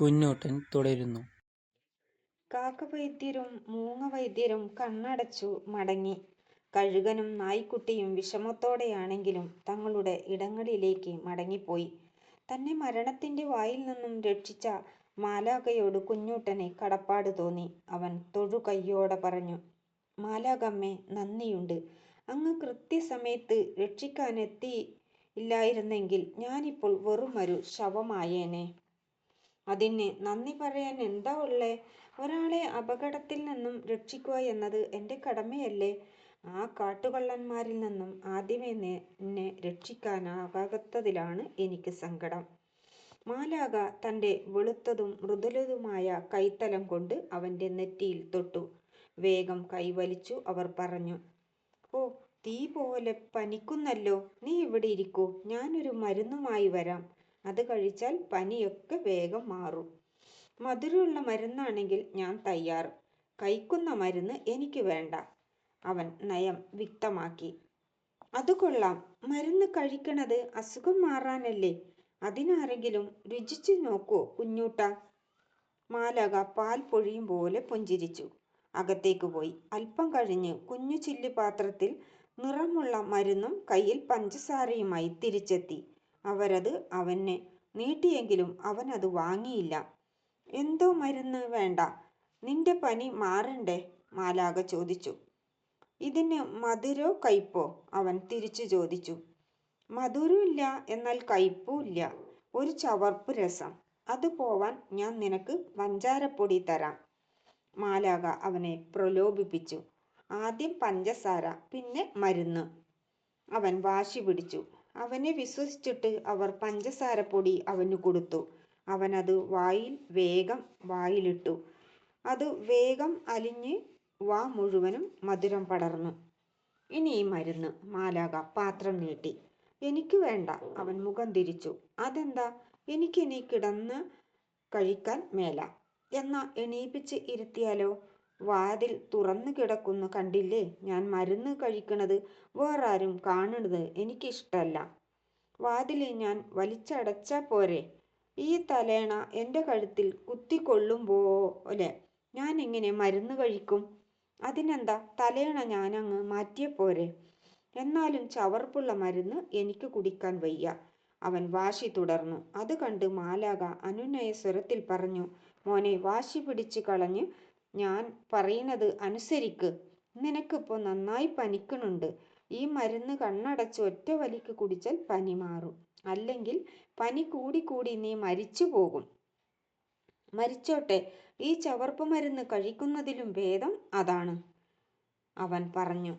കുഞ്ഞൂട്ടൻ തുടരുന്നു. കാക്കവൈദ്യരും മൂങ്ങവൈദ്യരും കണ്ണടച്ചു മടങ്ങി. കഴുകനും നായ്ക്കുട്ടിയും വിഷമത്തോടെയാണെങ്കിലും തങ്ങളുടെ ഇടങ്ങളിലേക്ക് മടങ്ങിപ്പോയി. തന്നെ മരണത്തിന്റെ വായിൽ നിന്നും രക്ഷിച്ച മാലാഖയോട് കുഞ്ഞൂട്ടന് കടപ്പാട് തോന്നി. അവൻ തൊഴുകൈയോടെ പറഞ്ഞു: "മാലാഖമ്മേ, നന്ദിയുണ്ട്. അങ്ങ് കൃത്യസമയത്ത് രക്ഷിക്കാനെത്തിയില്ലായിരുന്നെങ്കിൽ ഞാനിപ്പോൾ വെറുമൊരു ശവമായേനെ. അതിന് നന്ദി പറയാൻ എന്താ ഉള്ളേ? ഒരാളെ അപകടത്തിൽ നിന്നും രക്ഷിക്കുക എന്നത് എൻ്റെ കടമയല്ലേ? ആ കാട്ടുകള്ളന്മാരിൽ നിന്നും ആദ്യമേ എന്നെ രക്ഷിക്കാനാകാത്തതിലാണ് എനിക്ക് സങ്കടം." മാലാഖ തൻ്റെ വെളുത്തതും മൃദുലതുമായ കൈത്തലം കൊണ്ട് അവൻ്റെ നെറ്റിയിൽ തൊട്ടു. വേഗം കൈവലിച്ചു അവർ പറഞ്ഞു: "ഓ, തീ പോലെ പനിക്കുന്നല്ലോ. നീ ഇവിടെ ഇരിക്കൂ, ഞാനൊരു മരുന്നുമായി വരാം. അത് കഴിച്ചാൽ പനിയൊക്കെ വേഗം മാറും. മധുരമുള്ള മരുന്നാണെങ്കിൽ ഞാൻ തയ്യാർ. കഴിക്കുന്ന മരുന്ന് എനിക്ക് വേണ്ട." അവൻ നയം വ്യക്തമാക്കി. "അത് കൊള്ളാം. മരുന്ന് കഴിക്കണത് അസുഖം മാറാനല്ലേ? അതിനാരെങ്കിലും രുചിച്ചു നോക്കൂ കുഞ്ഞൂട്ടാ." മാലാഖ പാൽ പൊഴിയും പോലെ പുഞ്ചിരിച്ചു അകത്തേക്ക് പോയി. അല്പം കഴിഞ്ഞ് കുഞ്ഞു ചില്ല് പാത്രത്തിൽ നിറമുള്ള മരുന്നും കയ്യിൽ പഞ്ചസാരയുമായി തിരിച്ചെത്തി. അവരത് അവന് നീട്ടിയെങ്കിലും അവൻ അത് വാങ്ങിയില്ല. "എന്തോ മരുന്ന് വേണ്ട? നിന്റെ പനി മാറണ്ടേ?" മാലാഖ ചോദിച്ചു. "ഇതിന് മധുരോ കയ്പോ?" അവൻ തിരിച്ചു ചോദിച്ചു. "മധുരമില്ല, എന്നാൽ കയ്പുമില്ല. ഒരു ചവർപ്പ് രസം. അത് പോവാൻ ഞാൻ നിനക്ക് പഞ്ചാരപ്പൊടി തരാം." മാലാഖ അവനെ പ്രലോഭിപ്പിച്ചു. "ആദ്യം പഞ്ചസാര, പിന്നെ മരുന്ന്." അവൻ വാശി പിടിച്ചു. അവനെ വിശ്വസിച്ചിട്ട് അവർ പഞ്ചസാരപ്പൊടി അവന് കൊടുത്തു. അവനത് വേഗം വായിലിട്ടു. അത് വേഗം അലിഞ്ഞ് വാ മുഴുവനും മധുരം പടർന്നു. "ഇനി ഈ മരുന്ന്." മാലാഖ പാത്രം നീട്ടി. "എനിക്ക് വേണ്ട." അവൻ മുഖം തിരിച്ചു. "അതെന്താ? എനിക്കിനി കിടന്ന് കഴിക്കാൻ മേല." "എന്നാ എണീപ്പിച്ച് ഇരുത്തിയാലോ?" "വാതിൽ തുറന്നു കിടക്കുന്നു കണ്ടില്ലേ? ഞാൻ മരുന്ന് കഴിക്കണത് വേറാരും കാണണത് എനിക്കിഷ്ടല്ല." "വാതിൽ ഞാൻ വലിച്ചടച്ചാ പോരെ? ഈ തലേണ എൻ്റെ കഴുത്തിൽ കുത്തിക്കൊള്ളും പോലെ ഞാൻ എങ്ങനെ മരുന്ന് കഴിക്കും?" "അതിനെന്താ, തലേണ ഞാനങ്ങ് മാറ്റിയ പോരെ?" "എന്നാലും ചവർപ്പുള്ള മരുന്ന് എനിക്ക് കുടിക്കാൻ വയ്യ." അവൻ വാശി തുടർന്നു. അത് കണ്ട് മാലാഖ അനുനയ സ്വരത്തിൽ പറഞ്ഞു: "മോനെ, വാശി പിടിച്ച് കളഞ്ഞ് ഞാൻ പറയുന്നത് അനുസരിക്ക്. നിനക്കിപ്പോൾ നന്നായി പനിക്കണുണ്ട്. ഈ മരുന്ന് കണ്ണടച്ച് ഒറ്റ വലിക്ക് കുടിച്ചാൽ പനി മാറും. അല്ലെങ്കിൽ പനി കൂടി കൂടി നീ മരിച്ചു പോകും." "മരിച്ചോട്ടെ, ഈ ചവർപ്പ് മരുന്ന് കഴിക്കുന്നതിലും ഭേദം അതാണ്." അവൻ പറഞ്ഞു.